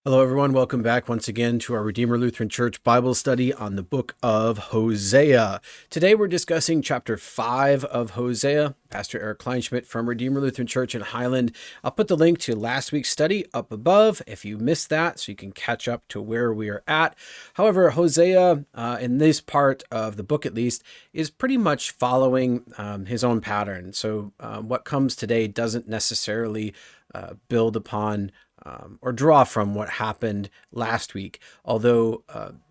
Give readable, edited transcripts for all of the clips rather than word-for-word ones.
Hello, everyone. Welcome back once again to our Redeemer Lutheran Church Bible study on the book of Hosea. Today we're discussing chapter 5 of Hosea. Pastor Eric Kleinschmidt from Redeemer Lutheran Church in Highland. I'll put the link to last week's study up above if you missed that, so you can catch up to where we are at. However, Hosea, in this part of the book at least, is pretty much following his own pattern. So what comes today doesn't necessarily build upon or draw from what happened last week, although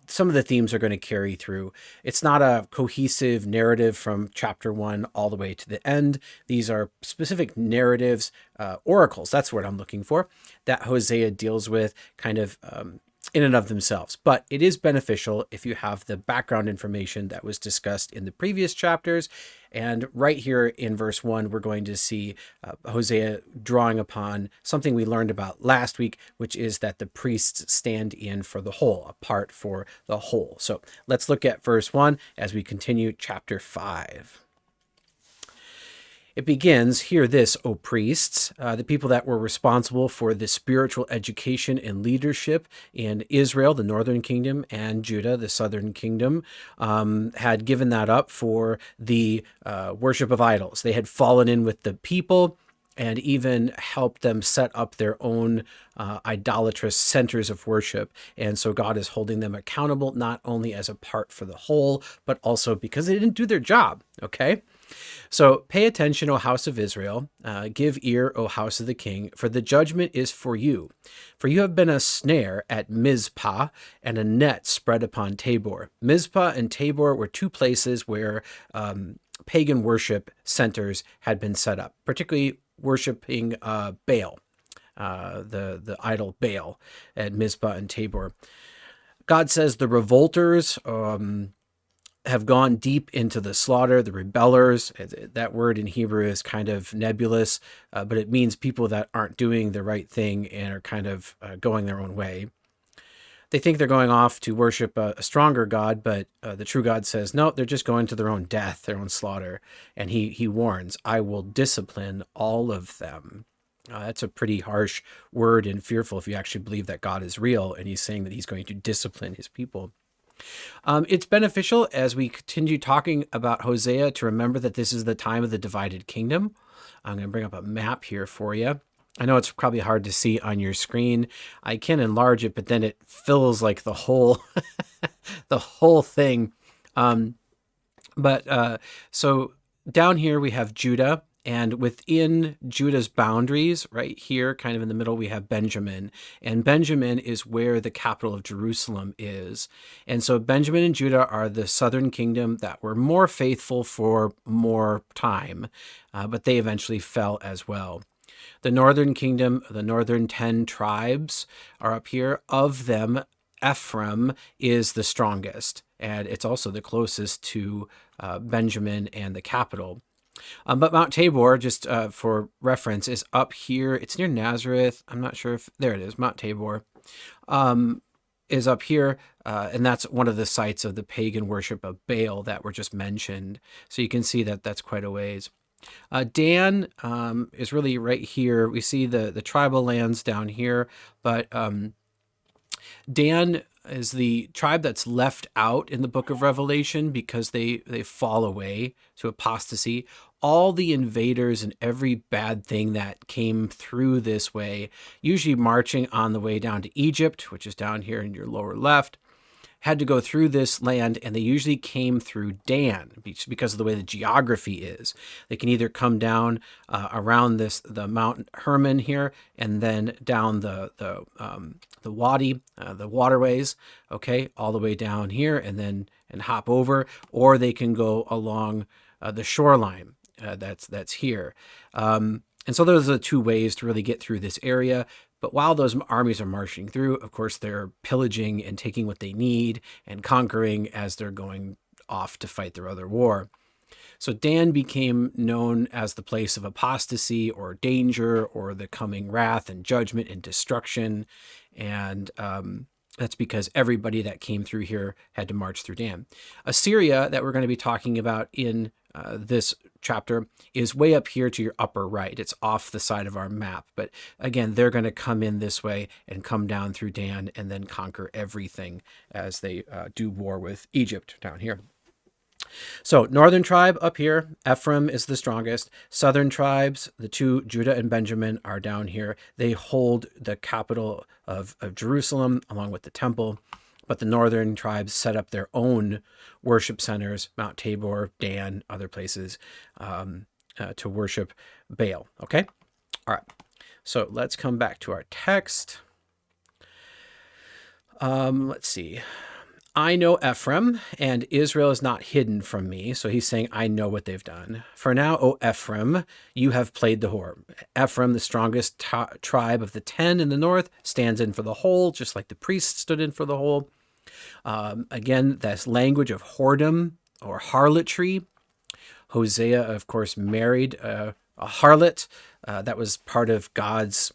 some of the themes are going to carry through. It's not a cohesive narrative from chapter 1 all the way to the end. These are specific narratives, oracles, that's what I'm looking for, that Hosea deals with kind of in and of themselves. But it is beneficial if you have the background information that was discussed in the previous chapters. And right here in verse 1, we're going to see Hosea drawing upon something we learned about last week, which is that the priests stand in for the whole, apart for the whole. So let's look at verse 1 as we continue chapter 5. It begins, "Hear this, O priests," the people that were responsible for the spiritual education and leadership in Israel, the northern kingdom, and Judah, the southern kingdom, had given that up for the worship of idols. They had fallen in with the people and even helped them set up their own idolatrous centers of worship. And so God is holding them accountable, not only as a part for the whole, but also because they didn't do their job, okay? So pay attention, O house of Israel, give ear, O house of the king, for the judgment is for you. For you have been a snare at Mizpah and a net spread upon Tabor. Mizpah and Tabor were two places where pagan worship centers had been set up, particularly worshiping Baal, the idol Baal at Mizpah and Tabor. God says the revolters have gone deep into the slaughter, the rebellers. That word in Hebrew is kind of nebulous, but it means people that aren't doing the right thing and are kind of going their own way. They think they're going off to worship a stronger God, but the true God says, no, they're just going to their own death, their own slaughter. And he warns, I will discipline all of them. That's a pretty harsh word and fearful if you actually believe that God is real and he's saying that he's going to discipline his people. It's beneficial as we continue talking about Hosea to remember that this is the time of the divided kingdom. I'm going to bring up a map here for you. I know it's probably hard to see on your screen. I can enlarge it, but then it fills like the whole the whole thing. So down here we have Judah. And within Judah's boundaries, right here, kind of in the middle, we have Benjamin. And Benjamin is where the capital of Jerusalem is. And so Benjamin and Judah are the southern kingdom that were more faithful for more time, but they eventually fell as well. The northern kingdom, the northern 10 tribes are up here. Of them, Ephraim is the strongest, and it's also the closest to Benjamin and the capital. But Mount Tabor, just for reference, is up here. It's near Nazareth. I'm not sure if, there it is, Mount Tabor is up here. And that's one of the sites of the pagan worship of Baal that were just mentioned. So you can see that that's quite a ways. Dan is really right here. We see the tribal lands down here, but Dan is the tribe that's left out in the book of Revelation because they fall away to apostasy. All the invaders and every bad thing that came through this way, usually marching on the way down to Egypt, which is down here in your lower left, had to go through this land, and they usually came through Dan because of the way the geography is. They can either come down around the Mount Hermon here, and then down the wadi, the waterways, okay, all the way down here, and hop over, or they can go along the shoreline that's here. And so those are the two ways to really get through this area. But while those armies are marching through, of course, they're pillaging and taking what they need and conquering as they're going off to fight their other war. So Dan became known as the place of apostasy or danger or the coming wrath and judgment and destruction. And that's because everybody that came through here had to march through Dan. Assyria, that we're going to be talking about in this chapter is way up here to your upper right. It's off the side of our map. But again, they're going to come in this way and come down through Dan and then conquer everything as they do war with Egypt down here. So northern tribe up here, Ephraim is the strongest. Southern tribes, the two, Judah and Benjamin, are down here. They hold the capital of Jerusalem along with the temple. But the northern tribes set up their own worship centers, Mount Tabor, Dan, other places, to worship Baal. Okay? All right. So let's come back to our text. Let's see. I know Ephraim, and Israel is not hidden from me. So he's saying, I know what they've done. For now, O Ephraim, you have played the whore. Ephraim, the strongest tribe of the 10 in the north, stands in for the whole, just like the priests stood in for the whole. Again, this language of whoredom or harlotry. Hosea, of course, married a harlot. That was part of God's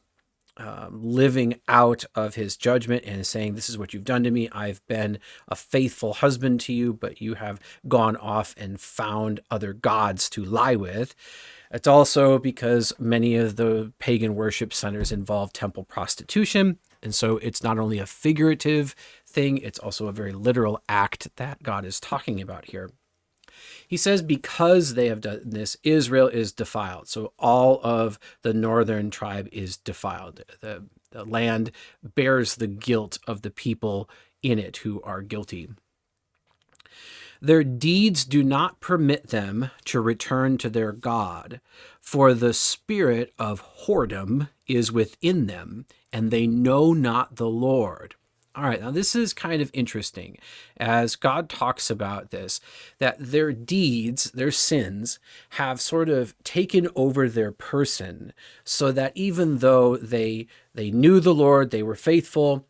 living out of his judgment and saying, this is what you've done to me. I've been a faithful husband to you, but you have gone off and found other gods to lie with. It's also because many of the pagan worship centers involve temple prostitution. And so it's not only a figurative thing, it's also a very literal act that God is talking about here. He says, because they have done this, Israel is defiled. So all of the northern tribe is defiled. The land bears the guilt of the people in it who are guilty. Their deeds do not permit them to return to their God, for the spirit of whoredom is within them, and they know not the Lord. All right, now this is kind of interesting as God talks about this, that their deeds, their sins, have sort of taken over their person, so that even though they knew the Lord, they were faithful,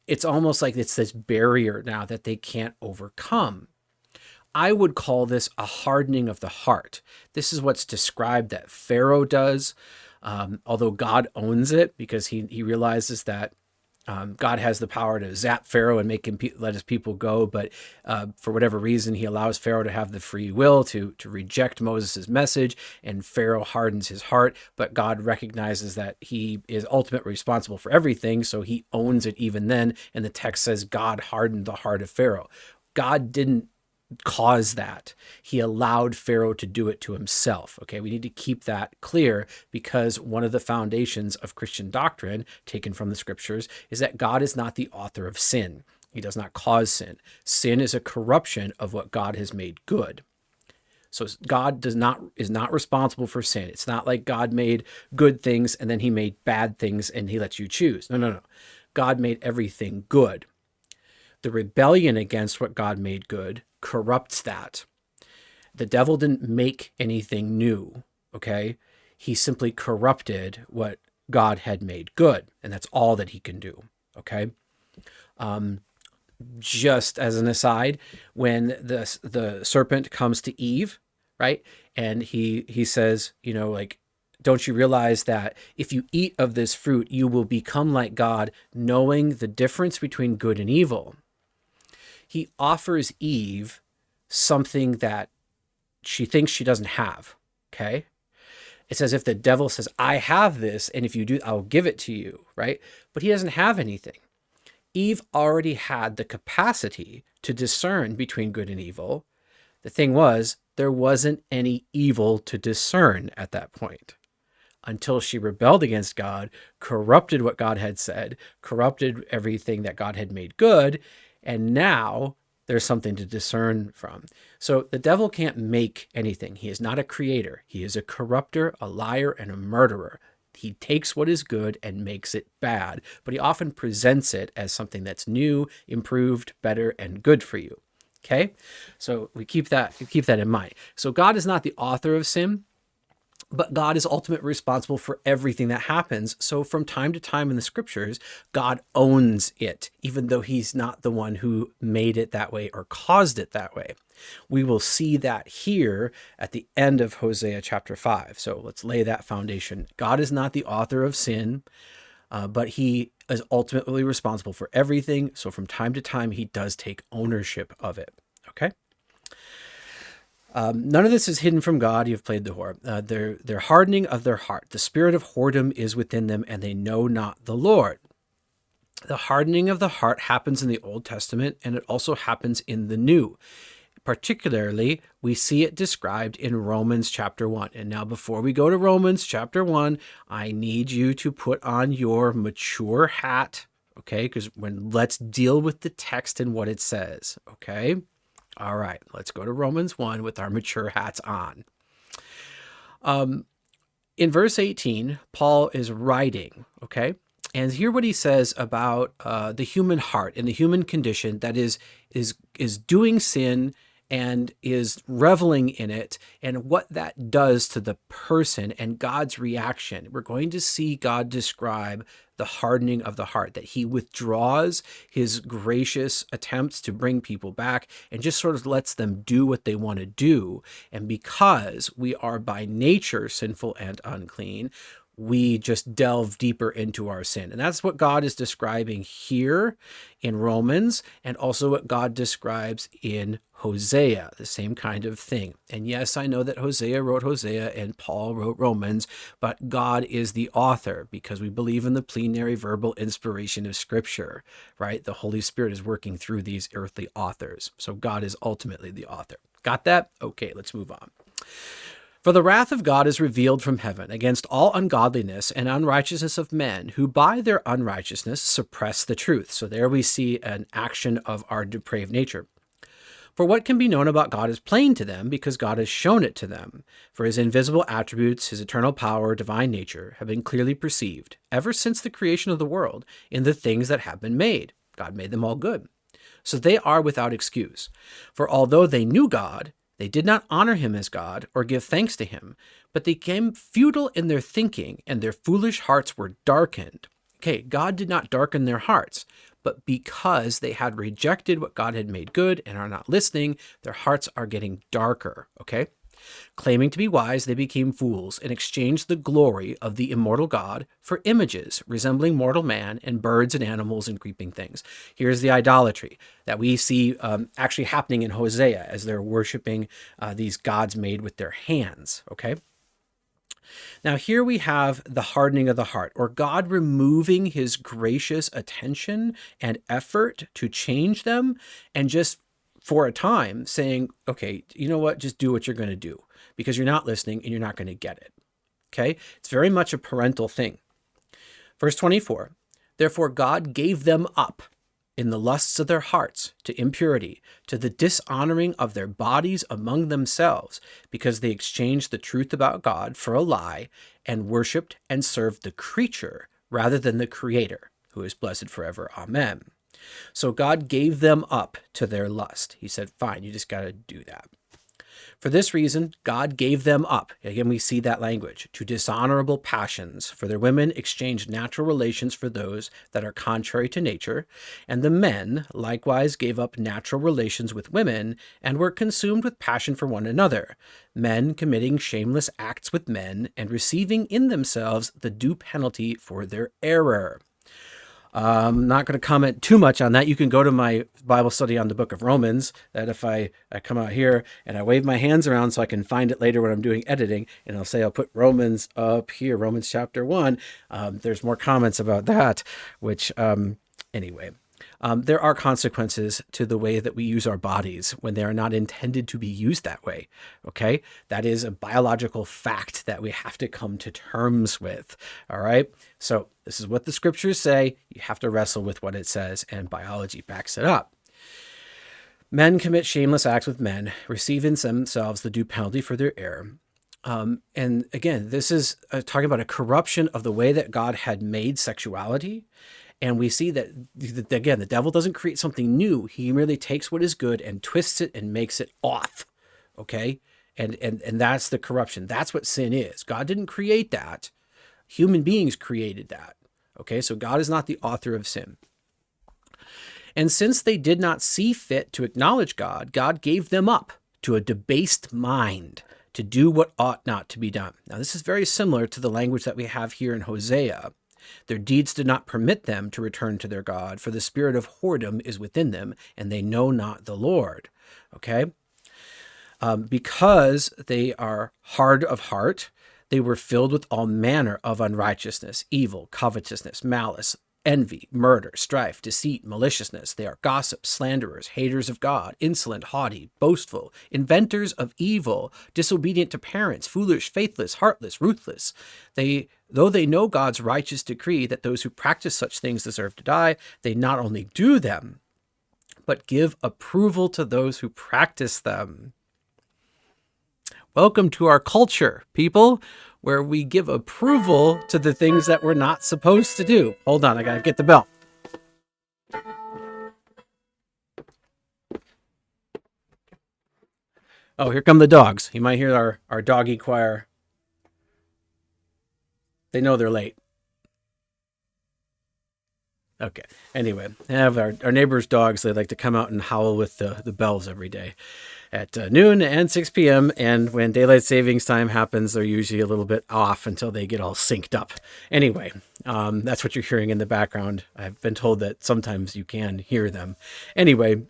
it's almost like it's this barrier now that they can't overcome. I would call this a hardening of the heart. This is what's described that Pharaoh does, although God owns it because he realizes that God has the power to zap Pharaoh and make him let his people go. But for whatever reason, he allows Pharaoh to have the free will to reject Moses' message, and Pharaoh hardens his heart. But God recognizes that he is ultimately responsible for everything, so he owns it even then. And the text says God hardened the heart of Pharaoh. God didn't cause that. He allowed Pharaoh to do it to himself. Okay, we need to keep that clear, because one of the foundations of Christian doctrine taken from the scriptures is that God is not the author of sin. He does not cause sin. Sin is a corruption of what God has made good. So God is not responsible for sin. It's not like God made good things and then he made bad things and he lets you choose. No. God made everything good. The rebellion against what God made good corrupts that. The devil didn't make anything new, okay? He simply corrupted what God had made good, and that's all that he can do, okay? Just as an aside, when the serpent comes to Eve, right, and he says, don't you realize that if you eat of this fruit, you will become like God, knowing the difference between good and evil? He offers Eve something that she thinks she doesn't have, okay? It's as if the devil says, I have this, and if you do, I'll give it to you, right? But he doesn't have anything. Eve already had the capacity to discern between good and evil. The thing was, there wasn't any evil to discern at that point, until she rebelled against God, corrupted what God had said, corrupted everything that God had made good, and now there's something to discern from. So the devil can't make anything. He is not a creator. He is a corrupter, a liar, and a murderer. He takes what is good and makes it bad, but he often presents it as something that's new, improved, better, and good for you. Okay? So we keep that in mind. So God is not the author of sin, but God is ultimately responsible for everything that happens. So from time to time in the scriptures, God owns it, even though he's not the one who made it that way or caused it that way. We will see that here at the end of Hosea chapter 5. So let's lay that foundation. God is not the author of sin, but he is ultimately responsible for everything. So from time to time, he does take ownership of it. Okay? None of this is hidden from God. You've played the whore. Their hardening of their heart. The spirit of whoredom is within them, and they know not the Lord. The hardening of the heart happens in the Old Testament, and it also happens in the New. Particularly, we see it described in Romans chapter 1. And now before we go to Romans chapter 1, I need you to put on your mature hat, okay? Because let's deal with the text and what it says, okay? All right, let's go to Romans 1 with our mature hats on. In verse 18, Paul is writing, okay? And hear what he says about the human heart and the human condition that is doing sin and is reveling in it, and what that does to the person and God's reaction. We're going to see God describe the hardening of the heart, that he withdraws his gracious attempts to bring people back and just sort of lets them do what they want to do. And because we are by nature sinful and unclean, we just delve deeper into our sin. And that's what God is describing here in Romans, and also what God describes in Hosea, the same kind of thing. And yes, I know that Hosea wrote Hosea and Paul wrote Romans, but God is the author because we believe in the plenary verbal inspiration of Scripture, right? The Holy Spirit is working through these earthly authors. So God is ultimately the author. Got that? Okay, let's move on. For the wrath of God is revealed from heaven against all ungodliness and unrighteousness of men, who by their unrighteousness suppress the truth. So there we see an action of our depraved nature. For what can be known about God is plain to them, because God has shown it to them. For his invisible attributes, his eternal power, divine nature, have been clearly perceived, ever since the creation of the world, in the things that have been made. God made them all good. So they are without excuse. For although they knew God, they did not honor him as God or give thanks to him, but they became futile in their thinking, and their foolish hearts were darkened. Okay, God did not darken their hearts, but because they had rejected what God had made good and are not listening, their hearts are getting darker, okay? Claiming to be wise, they became fools and exchanged the glory of the immortal God for images resembling mortal man and birds and animals and creeping things. Here's the idolatry that we see actually happening in Hosea as they're worshiping these gods made with their hands, okay? Now here we have the hardening of the heart, or God removing his gracious attention and effort to change them, and just for a time saying, okay, you know what, just do what you're going to do, because you're not listening and you're not going to get it. Okay, it's very much a parental thing. Verse 24, therefore God gave them up in the lusts of their hearts to impurity, to the dishonoring of their bodies among themselves, because they exchanged the truth about God for a lie, and worshipped and served the creature rather than the Creator, who is blessed forever. Amen. So God gave them up to their lust. He said, fine, you just got to do that. For this reason, God gave them up. Again, we see that language, to dishonorable passions. For their women exchanged natural relations for those that are contrary to nature. And the men likewise gave up natural relations with women and were consumed with passion for one another, men committing shameless acts with men and receiving in themselves the due penalty for their error. I'm not going to comment too much on that. You can go to my Bible study on the book of Romans, that if I come out here and I wave my hands around so I can find it later when I'm doing editing, and I'll put Romans up here, Romans chapter 1. There's more comments about that, which anyway. There are consequences to the way that we use our bodies when they are not intended to be used that way, okay? That is a biological fact that we have to come to terms with, all right? So this is what the scriptures say. You have to wrestle with what it says, and biology backs it up. Men commit shameless acts with men, receive in themselves the due penalty for their error. And again, this is talking about a corruption of the way that God had made sexuality. And we see that, again, the devil doesn't create something new. He merely takes what is good and twists it and makes it off, okay? And that's the corruption. That's what sin is. God didn't create that. Human beings created that, okay? So God is not the author of sin. And since they did not see fit to acknowledge God, God gave them up to a debased mind to do what ought not to be done. Now, this is very similar to the language that we have here in Hosea. Their deeds did not permit them to return to their God, for the spirit of whoredom is within them, and they know not the Lord. Okay? Because they are hard of heart, they were filled with all manner of unrighteousness, evil, covetousness, malice, envy, murder, strife, deceit, maliciousness. They are gossips, slanderers, haters of God, insolent, haughty, boastful, inventors of evil, disobedient to parents, foolish, faithless, heartless, ruthless. Though they know God's righteous decree that those who practice such things deserve to die, they not only do them, but give approval to those who practice them. Welcome to our culture, people, where we give approval to the things that we're not supposed to do. Hold on, I gotta get the bell. Oh, here come the dogs. You might hear our doggy choir. They know they're late. Okay. Anyway, I have our neighbors' dogs. They like to come out and howl with the bells every day at noon and 6 p.m. And when daylight savings time happens, they're usually a little bit off until they get all synced up. Anyway, that's what you're hearing in the background. I've been told that sometimes you can hear them. Anyway,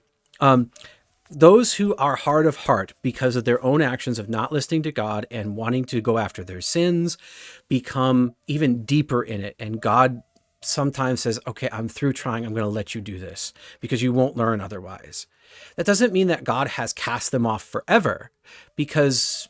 those who are hard of heart because of their own actions of not listening to God and wanting to go after their sins become even deeper in it. And God sometimes says, okay, I'm through trying. I'm going to let you do this because you won't learn otherwise. That doesn't mean that God has cast them off forever, because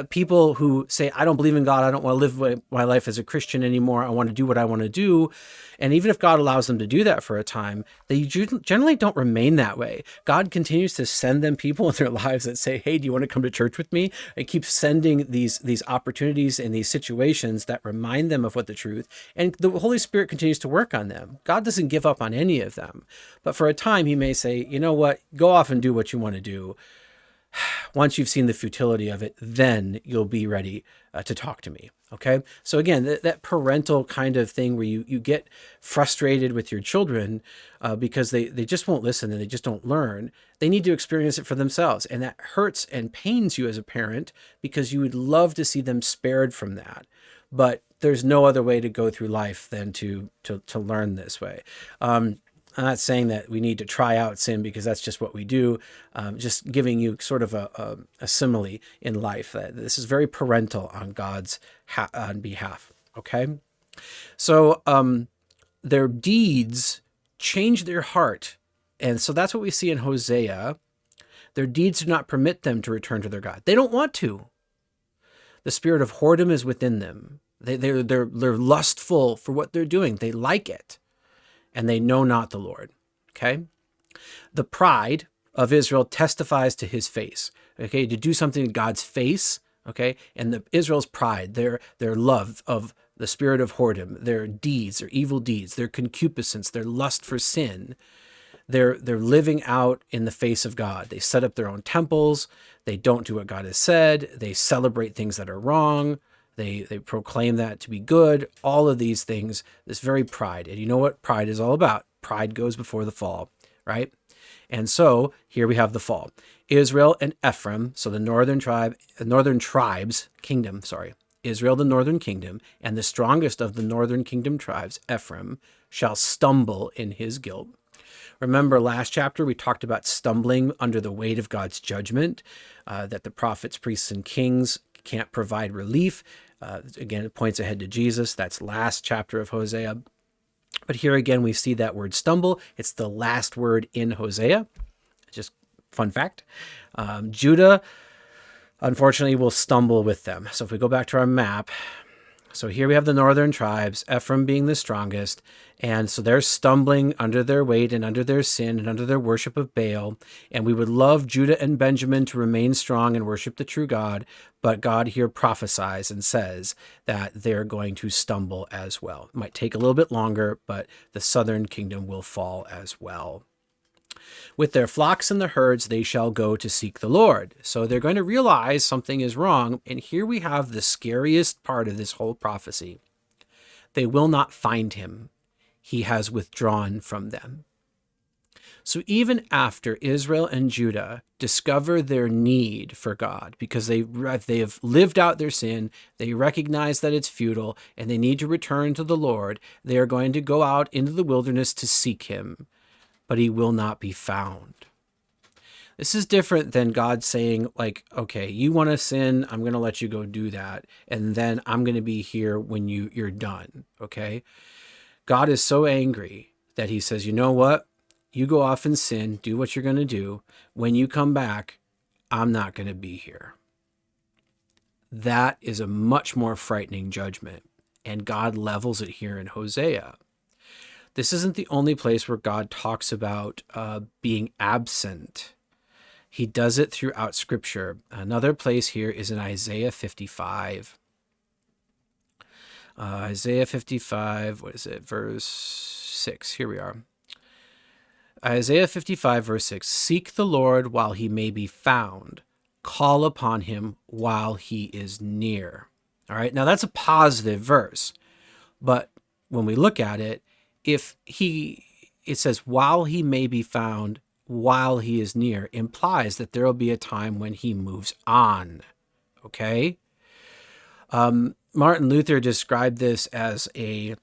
people who say, I don't believe in God, I don't want to live my life as a Christian anymore, I want to do what I want to do. And even if God allows them to do that for a time, they generally don't remain that way. God continues to send them people in their lives that say, hey, do you want to come to church with me? And keeps sending these opportunities and these situations that remind them of what the truth. And the Holy Spirit continues to work on them. God doesn't give up on any of them. But for a time, he may say, you know what, go off and do what you want to do. Once you've seen the futility of it, then you'll be ready to talk to me. Okay. So again, that parental kind of thing where you get frustrated with your children because they just won't listen and they just don't learn. They need to experience it for themselves. And that hurts and pains you as a parent because you would love to see them spared from that. But there's no other way to go through life than to learn this way. I'm not saying that we need to try out sin because that's just what we do. Just giving you sort of a simile in life. This is very parental on God's on behalf. Okay, so their deeds change their heart, and so that's what we see in Hosea. Their deeds do not permit them to return to their God. They don't want to. The spirit of whoredom is within them. They're lustful for what they're doing. They like it. And they know not the Lord. Okay. The pride of Israel testifies to his face. Okay. To do something in God's face. Okay. And Israel's pride, their love of the spirit of whoredom, their deeds, their evil deeds, their concupiscence, their lust for sin. They're living out in the face of God. They set up their own temples. They don't do what God has said. They celebrate things that are wrong. They proclaim that to be good, all of these things, this very pride. And you know what pride is all about? Pride goes before the fall, right? And so here we have the fall. Israel and Ephraim, so the northern tribes, kingdom, Israel, the northern kingdom, and the strongest of the northern kingdom tribes, Ephraim, shall stumble in his guilt. Remember last chapter, we talked about stumbling under the weight of God's judgment, that the prophets, priests, and kings can't provide relief. Again, it points ahead to Jesus. That's last chapter of Hosea. But here again, we see that word stumble. It's the last word in Hosea. Just fun fact. Judah, unfortunately, will stumble with them. So if we go back to our map, so here we have the northern tribes, Ephraim being the strongest. And so they're stumbling under their weight and under their sin and under their worship of Baal. And we would love Judah and Benjamin to remain strong and worship the true God. But God here prophesies and says that they're going to stumble as well. It might take a little bit longer, but the southern kingdom will fall as well. With their flocks and the herds, they shall go to seek the Lord. So they're going to realize something is wrong. And here we have the scariest part of this whole prophecy. They will not find him. He has withdrawn from them. So even after Israel and Judah discover their need for God, because they have lived out their sin, they recognize that it's futile, and they need to return to the Lord, they are going to go out into the wilderness to seek him. But he will not be found. This is different than God saying, like, okay, you want to sin, I'm going to let you go do that, and then I'm going to be here when you're done, okay? God is so angry that he says, you know what? You go off and sin, do what you're going to do. When you come back, I'm not going to be here. That is a much more frightening judgment, and God levels it here in Hosea. This isn't the only place where God talks about being absent. He does it throughout Scripture. Another place here is in Isaiah 55. Isaiah 55, what is it? Verse 6. Here we are. Isaiah 55, verse 6. Seek the Lord while he may be found. Call upon him while he is near. All right. Now that's a positive verse. But when we look at it, it says, while he may be found, while he is near, implies that there will be a time when he moves on. Okay? Martin Luther described this as the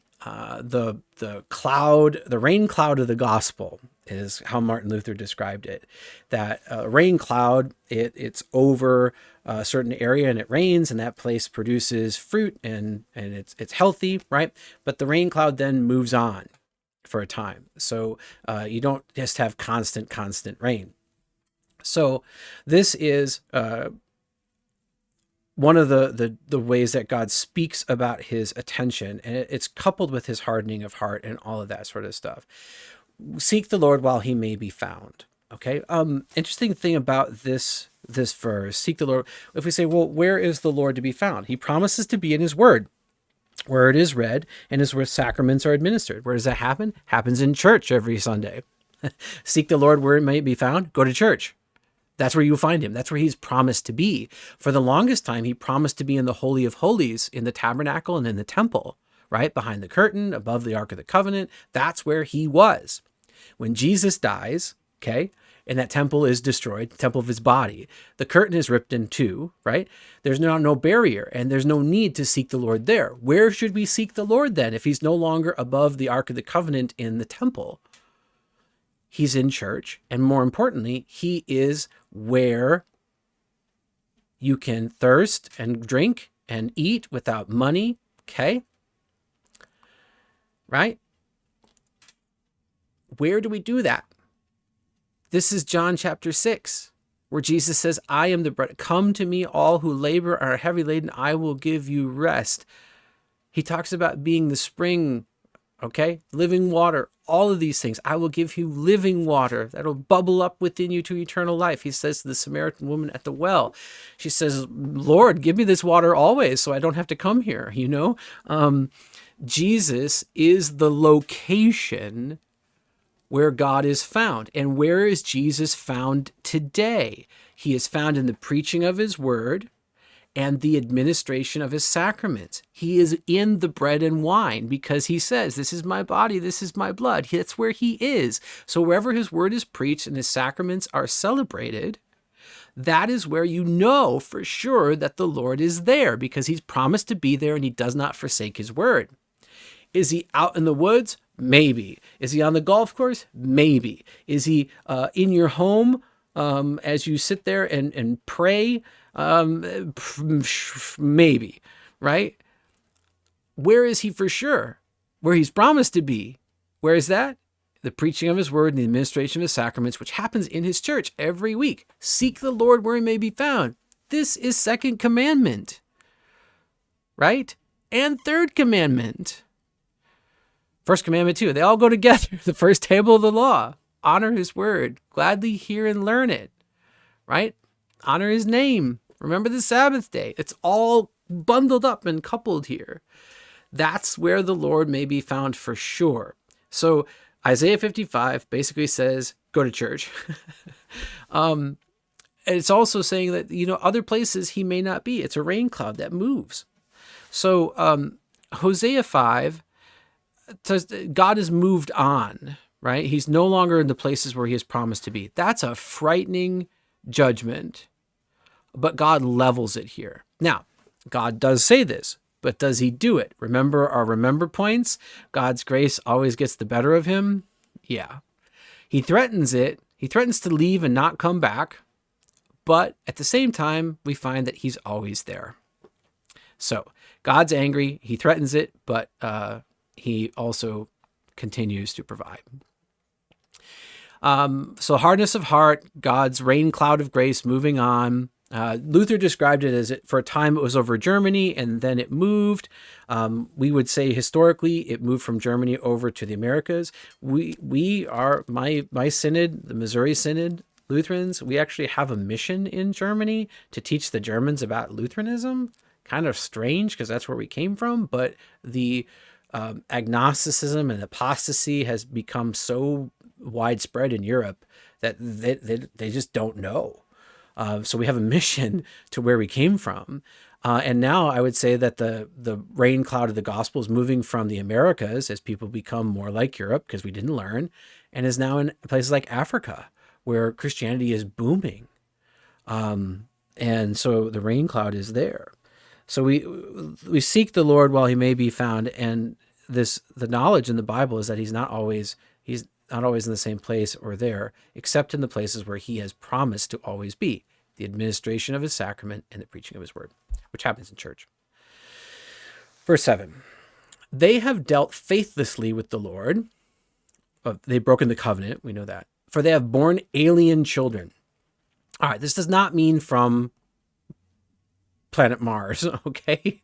rain cloud of the gospel is how Martin Luther described it. That rain cloud, it's over a certain area and it rains, and that place produces fruit and it's healthy, right? But the rain cloud then moves on for a time. So you don't just have constant rain. So this is one of the ways that God speaks about his attention, and it's coupled with his hardening of heart and all of that sort of stuff. Seek the Lord while he may be found. Okay. Interesting thing about this verse, seek the Lord. If we say, well, where is the Lord to be found? He promises to be in his word, where it is read and is where sacraments are administered. Where does that happen? Happens in church every Sunday. Seek the Lord where it may be found. Go to church. That's where you'll find him. That's where he's promised to be. For the longest time, he promised to be in the Holy of Holies, in the tabernacle and in the temple, right? Behind the curtain, above the Ark of the Covenant. That's where he was. When Jesus dies, okay, and that temple is destroyed, the temple of his body, the curtain is ripped in two, right? There's now no barrier, and there's no need to seek the Lord there. Where should we seek the Lord then if he's no longer above the Ark of the Covenant in the temple? He's in church, and more importantly, he is where you can thirst and drink and eat without money, okay? Right? Where do we do that? This is John chapter 6, where Jesus says, I am the bread. Come to me, all who labor and are heavy laden, I will give you rest. He talks about being the spring, okay? Living water, all of these things. I will give you living water that'll bubble up within you to eternal life. He says to the Samaritan woman at the well, she says, Lord, give me this water always so I don't have to come here, you know? Jesus is the location where God is found. And where is Jesus found today? He is found in the preaching of his word and the administration of his sacraments. He is in the bread and wine because he says, this is my body, this is my blood. That's where he is. So wherever his word is preached and his sacraments are celebrated, that is where you know for sure that the Lord is there, because he's promised to be there and he does not forsake his word. Is he out in the woods? Maybe. Is he on the golf course? Maybe. Is he in your home as you sit there and pray? Maybe, right? Where is he for sure? Where he's promised to be. Where is that? The preaching of his word and the administration of his sacraments, which happens in his church every week. Seek the Lord where he may be found. This is second commandment, right? And third commandment. First commandment too. They all go together. The first table of the law. Honor his word. Gladly hear and learn it, right? Honor his name. Remember the Sabbath day. It's all bundled up and coupled here. That's where the Lord may be found for sure. So Isaiah 55 basically says, go to church. And it's also saying that, other places he may not be. It's a rain cloud that moves. So Hosea 5 says God has moved on, right? He's no longer in the places where he has promised to be. That's a frightening judgment, but God levels it here. Now, God does say this, but does he do it? Remember our remember points? God's grace always gets the better of him? Yeah. He threatens it. He threatens to leave and not come back, but at the same time, we find that he's always there. So God's angry, he threatens it, but he also continues to provide. So hardness of heart, God's rain cloud of grace moving on. Luther described it as for a time it was over Germany and then it moved. We would say historically it moved from Germany over to the Americas. We are, my synod, the Missouri Synod, Lutherans, we actually have a mission in Germany to teach the Germans about Lutheranism. Kind of strange because that's where we came from, but the agnosticism and apostasy has become so widespread in Europe that they just don't know. So we have a mission to where we came from. And now I would say that the rain cloud of the gospel is moving from the Americas as people become more like Europe because we didn't learn, and is now in places like Africa where Christianity is booming. And so the rain cloud is there. So we seek the Lord while he may be found. And the knowledge in the Bible is that he's not always in the same place or there, except in the places where he has promised to always be, the administration of his sacrament and the preaching of his word, which happens in church. Verse 7, they have dealt faithlessly with the Lord. They've broken the covenant. We know that. For they have borne alien children. All right, this does not mean from planet Mars, okay?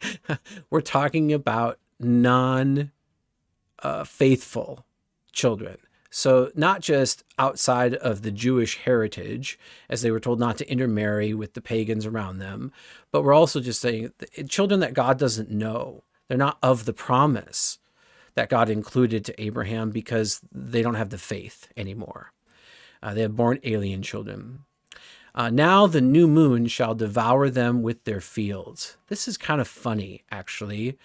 We're talking about non-faithful children. So not just outside of the Jewish heritage, as they were told not to intermarry with the pagans around them, but we're also just saying children that God doesn't know. They're not of the promise that God included to Abraham because they don't have the faith anymore. They have borne alien children. Now the new moon shall devour them with their fields. This is kind of funny, actually.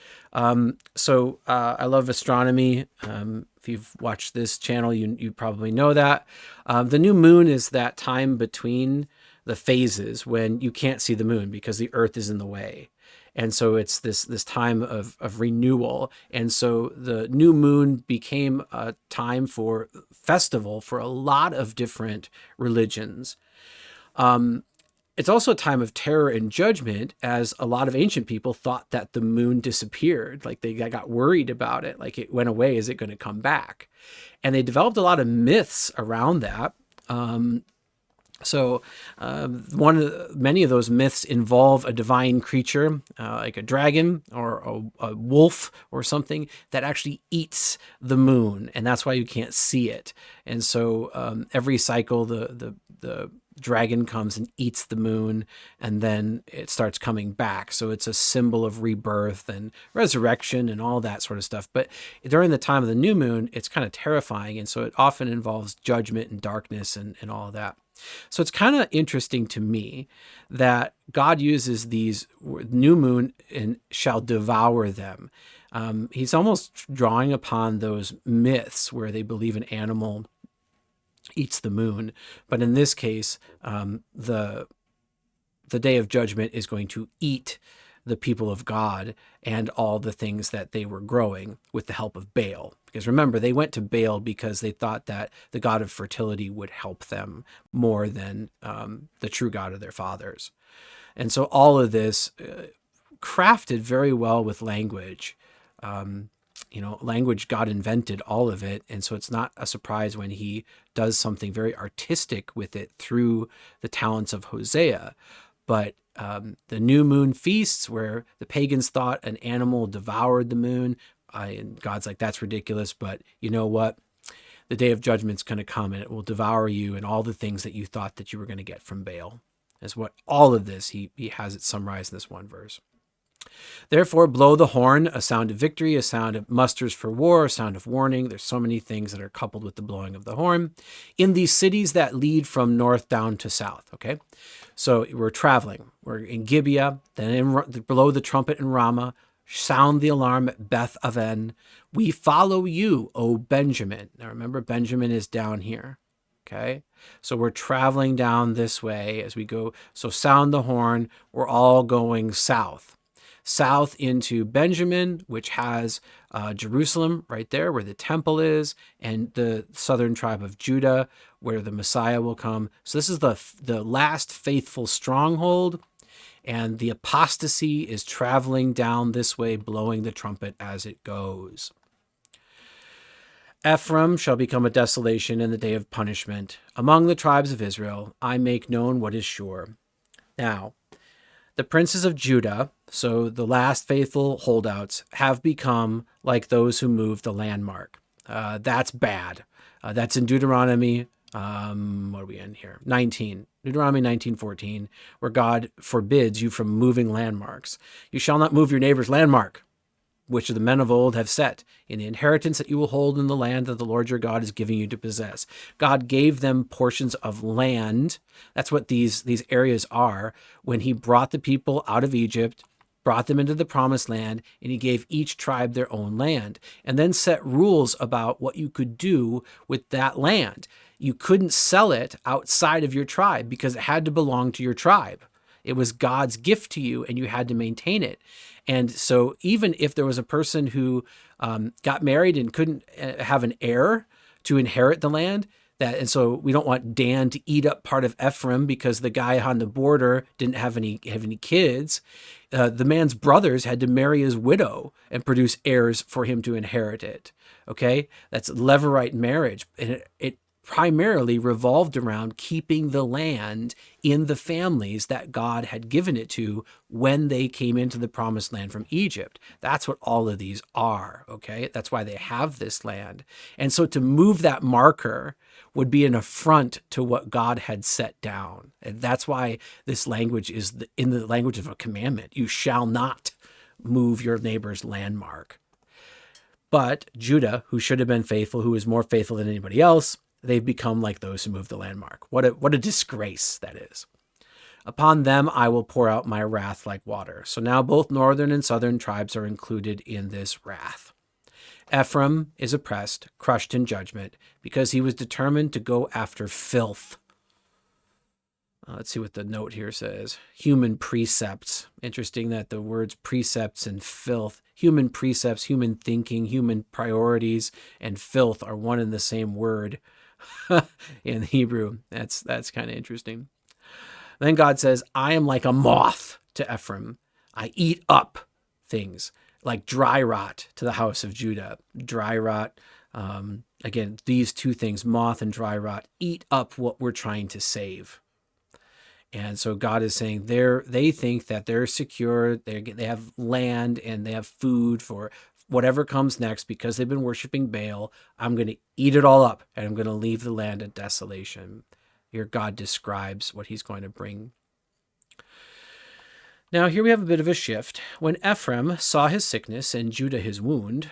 So I love astronomy. If you've watched this channel, you probably know that. The new moon is that time between the phases when you can't see the moon because the earth is in the way. And so it's this time of renewal. And so the new moon became a time for festival for a lot of different religions. It's also a time of terror and judgment, as a lot of ancient people thought that the moon disappeared. Like they got worried about it. Like it went away. Is it going to come back? And they developed a lot of myths around that. Many of those myths involve a divine creature, like a dragon or a wolf or something that actually eats the moon, and that's why you can't see it. And so every cycle, the dragon comes and eats the moon, and then it starts coming back. So it's a symbol of rebirth and resurrection and all that sort of stuff. But during the time of the new moon, it's kind of terrifying, and so it often involves judgment and darkness and all of that. So it's kind of interesting to me that God uses these new moon and shall devour them. He's almost drawing upon those myths where they believe an animal eats the moon. But in this case, the day of judgment is going to eat the people of God and all the things that they were growing with the help of Baal. Because remember, they went to Baal because they thought that the god of fertility would help them more than the true God of their fathers. And so all of this crafted very well with language. Language, God invented all of it. And so it's not a surprise when he does something very artistic with it through the talents of Hosea. But the new moon feasts, where the pagans thought an animal devoured the moon, and God's like, that's ridiculous, but you know what? The day of judgment's going to come, and it will devour you and all the things that you thought that you were going to get from Baal. Is what all of this, he has it summarized in this one verse. Therefore, blow the horn, a sound of victory, a sound of musters for war, a sound of warning. There's so many things that are coupled with the blowing of the horn in these cities that lead from north down to south. Okay. So we're traveling. We're in Gibeah, then below the trumpet in Ramah, sound the alarm at Beth Aven. We follow you, O Benjamin. Now remember, Benjamin is down here. Okay. So we're traveling down this way as we go. So sound the horn. We're all going south. south into Benjamin, which has Jerusalem right there where the temple is, and the southern tribe of Judah where the Messiah will come. So this is the last faithful stronghold, and the apostasy is traveling down this way, blowing the trumpet as it goes. Ephraim shall become a desolation in the day of punishment. Among the tribes of Israel, I make known what is sure. Now, the princes of Judah, so the last faithful holdouts, have become like those who moved the landmark. That's bad. That's in Deuteronomy, what are we in here? 19. Deuteronomy 19:14, where God forbids you from moving landmarks. You shall not move your neighbor's landmark, which the men of old have set, in the inheritance that you will hold in the land that the Lord your God is giving you to possess. God gave them portions of land. That's what these areas are. When he brought the people out of Egypt, brought them into the promised land, and he gave each tribe their own land, and then set rules about what you could do with that land. You couldn't sell it outside of your tribe because it had to belong to your tribe. It was God's gift to you, and you had to maintain it. And so even if there was a person who got married and couldn't have an heir to inherit the land, and so we don't want Dan to eat up part of Ephraim because the guy on the border didn't have any kids. The man's brothers had to marry his widow and produce heirs for him to inherit it. Okay, that's Levirate marriage, and it primarily revolved around keeping the land in the families that God had given it to when they came into the promised land from Egypt. That's what all of these are, okay? That's why they have this land. And so to move that marker would be an affront to what God had set down. And that's why this language is in the language of a commandment. You shall not move your neighbor's landmark. But Judah, who should have been faithful, who is more faithful than anybody else, they've become like those who move the landmark. What a disgrace that is. Upon them I will pour out my wrath like water. So now both northern and southern tribes are included in this wrath. Ephraim is oppressed, crushed in judgment, because he was determined to go after filth. Let's see what the note here says. Human precepts. Interesting that the words precepts and filth, human precepts, human thinking, human priorities, and filth are one and the same word in Hebrew. That's kind of interesting. Then God says, I am like a moth to Ephraim. I eat up things like dry rot to the house of Judah. Dry rot, again, these two things, moth and dry rot, eat up what we're trying to save. And so God is saying they think that they're secure, they have land and they have food for whatever comes next because they've been worshiping Baal. I'm going to eat it all up and I'm going to leave the land at desolation. Here God describes what he's going to bring. Now here we have a bit of a shift. When Ephraim saw his sickness and Judah his wound,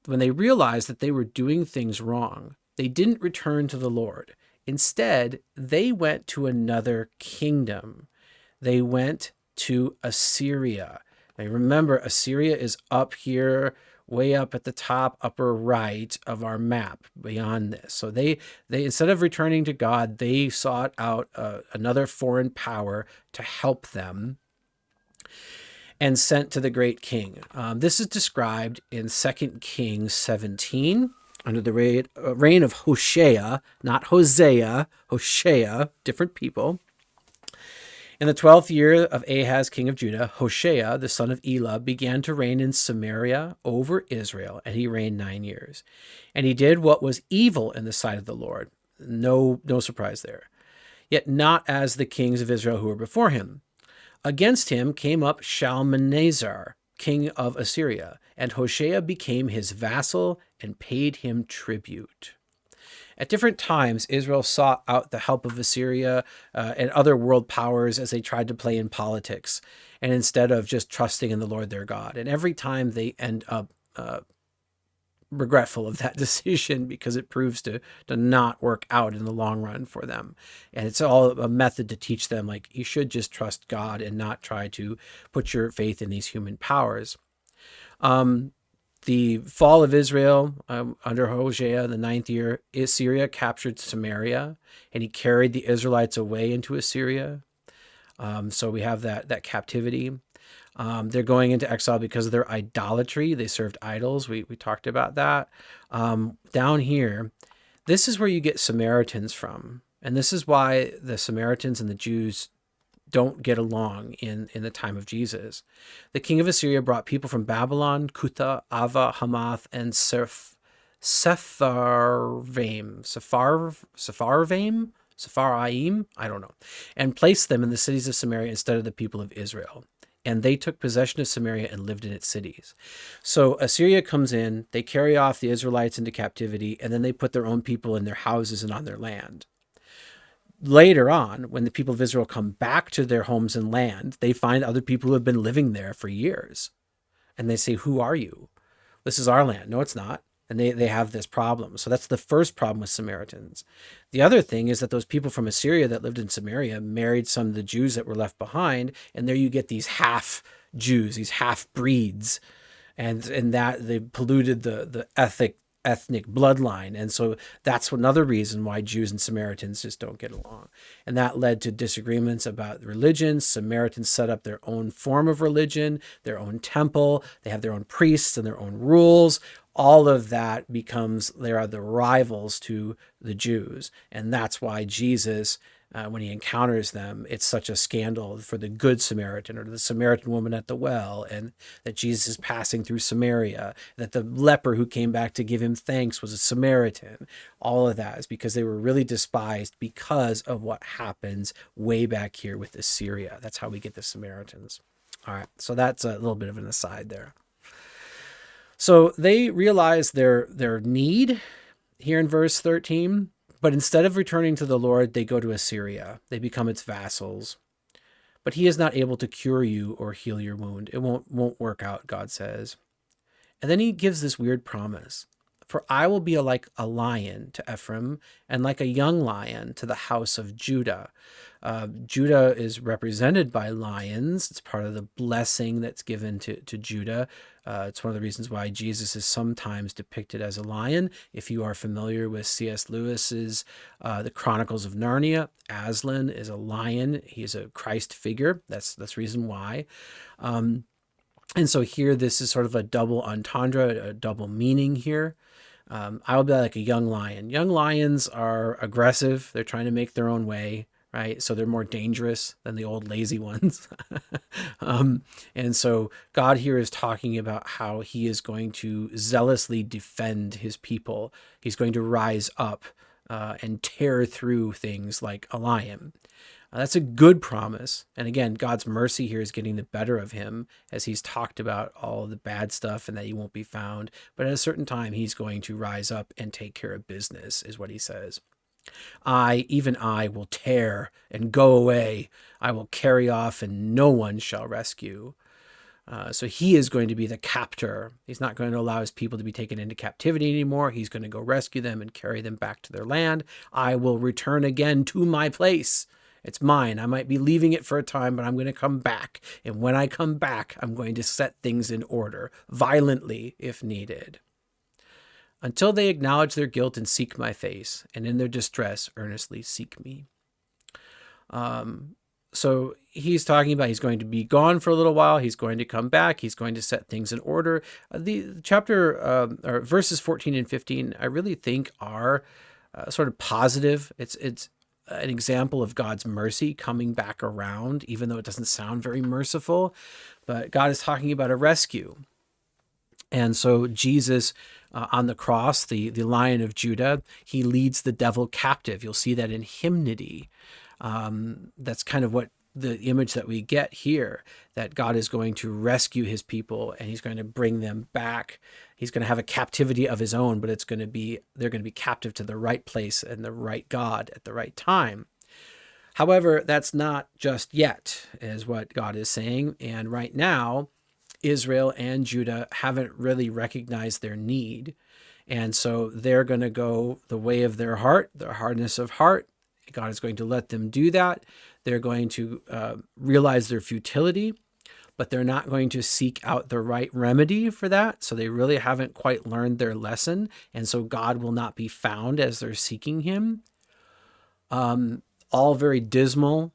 when they realized that they were doing things wrong, they didn't return to the Lord. Instead, they went to another kingdom. They went to Assyria. Now remember, Assyria is up here, way up at the top, upper right of our map beyond this. So they instead of returning to God, they sought out another foreign power to help them and sent to the great king. This is described in 2 Kings 17. Under the reign of Hosea, not Hosea, Hosea, different people. In the 12th year of Ahaz, king of Judah, Hosea, the son of Elah, began to reign in Samaria over Israel, and he reigned 9 years. And he did what was evil in the sight of the Lord. No surprise there. Yet not as the kings of Israel who were before him. Against him came up Shalmaneser, king of Assyria, and Hosea became his vassal and paid him tribute. At different times, Israel sought out the help of Assyria and other world powers as they tried to play in politics, and instead of just trusting in the Lord their God. And every time they end up regretful of that decision because it proves to not work out in the long run for them. And it's all a method to teach them, like, you should just trust God and not try to put your faith in these human powers. The fall of Israel under Hosea, the 9th year, Assyria captured Samaria, and he carried the Israelites away into Assyria. So we have that captivity. They're going into exile because of their idolatry. They served idols. We talked about that. Down here, this is where you get Samaritans from. And this is why the Samaritans and the Jews don't get along in the time of Jesus. The king of Assyria brought people from Babylon, Cutha, Ava, Hamath, and Sepharvaim, I don't know, and placed them in the cities of Samaria instead of the people of Israel. And they took possession of Samaria and lived in its cities. So Assyria comes in, they carry off the Israelites into captivity, and then they put their own people in their houses and on their land. Later on, when the people of Israel come back to their homes and land, they find other people who have been living there for years. And they say, who are you? This is our land. No, it's not. And they have this problem. So that's the first problem with Samaritans. The other thing is that those people from Assyria that lived in Samaria married some of the Jews that were left behind. And there you get these half Jews, these half breeds. And that they polluted the ethnic bloodline. And so that's another reason why Jews and Samaritans just don't get along. And that led to disagreements about religion. Samaritans set up their own form of religion, their own temple. They have their own priests and their own rules. All of that becomes, they are the rivals to the Jews. And that's why Jesus, when he encounters them, it's such a scandal for the Good Samaritan or the Samaritan woman at the well, and that Jesus is passing through Samaria, that the leper who came back to give him thanks was a Samaritan. All of that is because they were really despised because of what happens way back here with Assyria. That's how we get the Samaritans. All right, so that's a little bit of an aside there. So they realize their need here in verse 13, but instead of returning to the Lord, they go to Assyria. They become its vassals. But he is not able to cure you or heal your wound. It won't work out, God says. And then he gives this weird promise. For I will be like a lion to Ephraim and like a young lion to the house of Judah. Judah is represented by lions. It's part of the blessing that's given to Judah. It's one of the reasons why Jesus is sometimes depicted as a lion. If you are familiar with C.S. Lewis's The Chronicles of Narnia, Aslan is a lion. He is a Christ figure. That's the reason why. And so here, this is sort of a double entendre, a double meaning here. I will be like a young lion. Young lions are aggressive. They're trying to make their own way, right? So they're more dangerous than the old lazy ones. And so God here is talking about how he is going to zealously defend his people. He's going to rise up and tear through things like a lion. That's a good promise. And again, God's mercy here is getting the better of him as he's talked about all the bad stuff and that he won't be found. But at a certain time, he's going to rise up and take care of business, is what he says. Even I will tear and go away. I will carry off and no one shall rescue. So he is going to be the captor. He's not going to allow his people to be taken into captivity anymore. He's going to go rescue them and carry them back to their land. I will return again to my place. It's mine. I might be leaving it for a time, but I'm going to come back. And when I come back, I'm going to set things in order, violently if needed. Until they acknowledge their guilt and seek my face, and in their distress earnestly seek me. So he's talking about he's going to be gone for a little while. He's going to come back. He's going to set things in order. The chapter or verses 14 and 15, I really think are sort of positive. It's an example of God's mercy coming back around, even though it doesn't sound very merciful. But God is talking about a rescue. And so Jesus on the cross, the Lion of Judah, he leads the devil captive. You'll see that in hymnody. That's kind of what the image that we get here, that God is going to rescue his people and he's going to bring them back. He's going to have a captivity of his own, but they're going to be captive to the right place and the right God at the right time. However, that's not just yet, is what God is saying. And right now, Israel and Judah haven't really recognized their need. And so they're going to go the way of their heart, their hardness of heart. God is going to let them do that. They're going to realize their futility, but they're not going to seek out the right remedy for that. So they really haven't quite learned their lesson. And so God will not be found as they're seeking him. All very dismal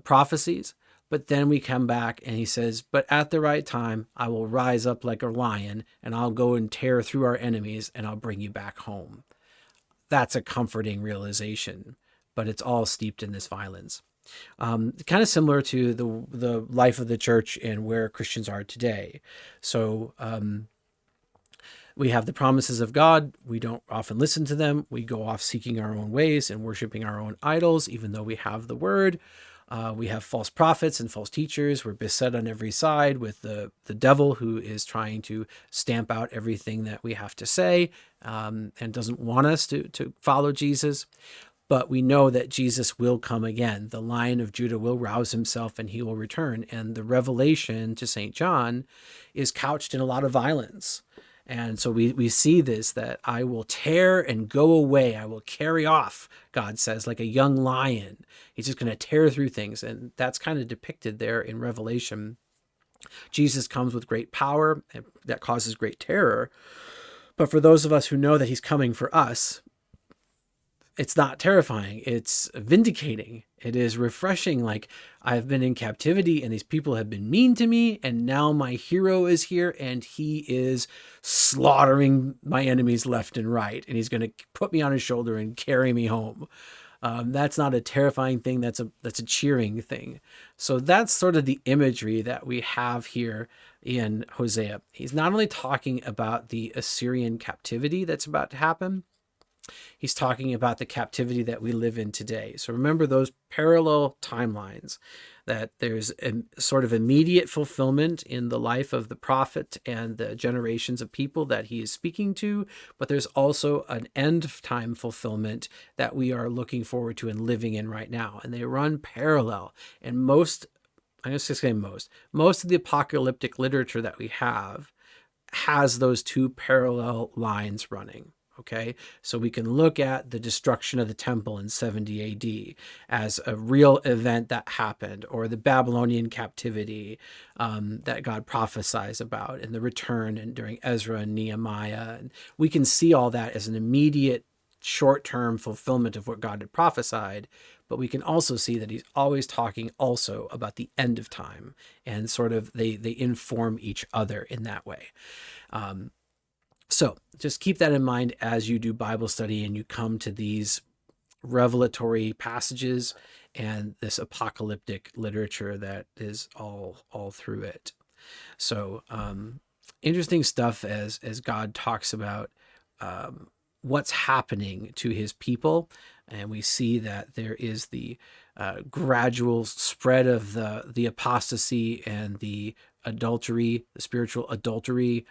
prophecies. But then we come back and he says, but at the right time, I will rise up like a lion and I'll go and tear through our enemies and I'll bring you back home. That's a comforting realization, but it's all steeped in this violence. Kind of similar to the life of the church and where Christians are today. So we have the promises of God. We don't often listen to them. We go off seeking our own ways and worshiping our own idols, even though we have the word. We have false prophets and false teachers. We're beset on every side with the devil, who is trying to stamp out everything that we have to say and doesn't want us to follow Jesus. But we know that Jesus will come again. The Lion of Judah will rouse himself and he will return. And the revelation to St. John is couched in a lot of violence. And so we see this, that I will tear and go away. I will carry off, God says, like a young lion. He's just going to tear through things. And that's kind of depicted there in Revelation. Jesus comes with great power, and that causes great terror. But for those of us who know that he's coming for us, it's not terrifying. It's vindicating. It is refreshing. Like, I've been in captivity and these people have been mean to me. And now my hero is here and he is slaughtering my enemies left and right. And he's going to put me on his shoulder and carry me home. That's not a terrifying thing. That's a cheering thing. So that's sort of the imagery that we have here in Hosea. He's not only talking about the Assyrian captivity that's about to happen, he's talking about the captivity that we live in today. So remember those parallel timelines, that there's a sort of immediate fulfillment in the life of the prophet and the generations of people that he is speaking to, but there's also an end time fulfillment that we are looking forward to and living in right now. And they run parallel. And most of the apocalyptic literature that we have has those two parallel lines running. Okay, so we can look at the destruction of the temple in 70 AD as a real event that happened, or the Babylonian captivity that God prophesies about, and the return and during Ezra and Nehemiah. And we can see all that as an immediate short-term fulfillment of what God had prophesied, but we can also see that he's always talking also about the end of time, and sort of they inform each other in that way. So just keep that in mind as you do Bible study and you come to these revelatory passages and this apocalyptic literature that is all through it. So interesting stuff as God talks about what's happening to his people. And we see that there is the gradual spread of the apostasy and the adultery, the spiritual adultery,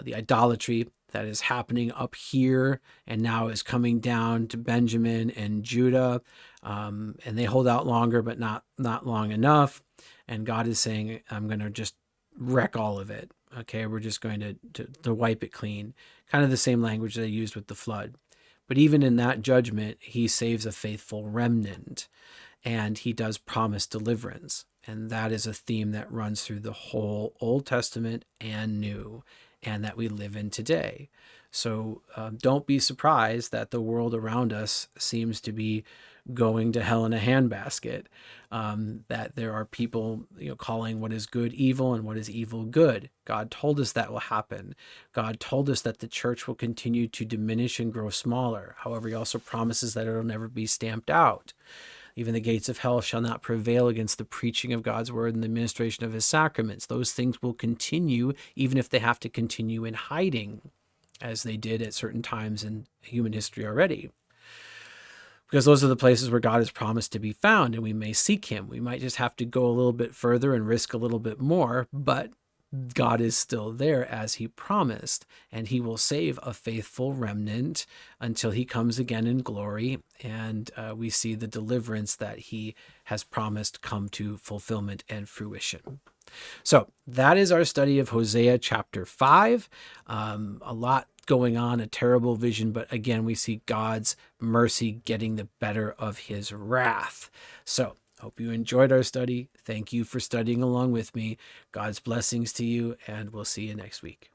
the idolatry that is happening up here and now is coming down to Benjamin and Judah. And they hold out longer, but not long enough. And God is saying, I'm going to just wreck all of it. Okay, we're just going to wipe it clean. Kind of the same language that I used with the flood. But even in that judgment, he saves a faithful remnant. And he does promise deliverance. And that is a theme that runs through the whole Old Testament and New, and that we live in today. So don't be surprised that the world around us seems to be going to hell in a handbasket, that there are people calling what is good evil and what is evil good. God told us that will happen. God told us that the church will continue to diminish and grow smaller. However, he also promises that it will never be stamped out. Even the gates of hell shall not prevail against the preaching of God's word and the administration of his sacraments. Those things will continue, even if they have to continue in hiding, as they did at certain times in human history already. Because those are the places where God has promised to be found, and we may seek him. We might just have to go a little bit further and risk a little bit more, but God is still there as he promised, and he will save a faithful remnant until he comes again in glory, and we see the deliverance that he has promised come to fulfillment and fruition. So that is our study of Hosea chapter 5. A lot going on, a terrible vision, but again, we see God's mercy getting the better of his wrath. So hope you enjoyed our study. Thank you for studying along with me. God's blessings to you, and we'll see you next week.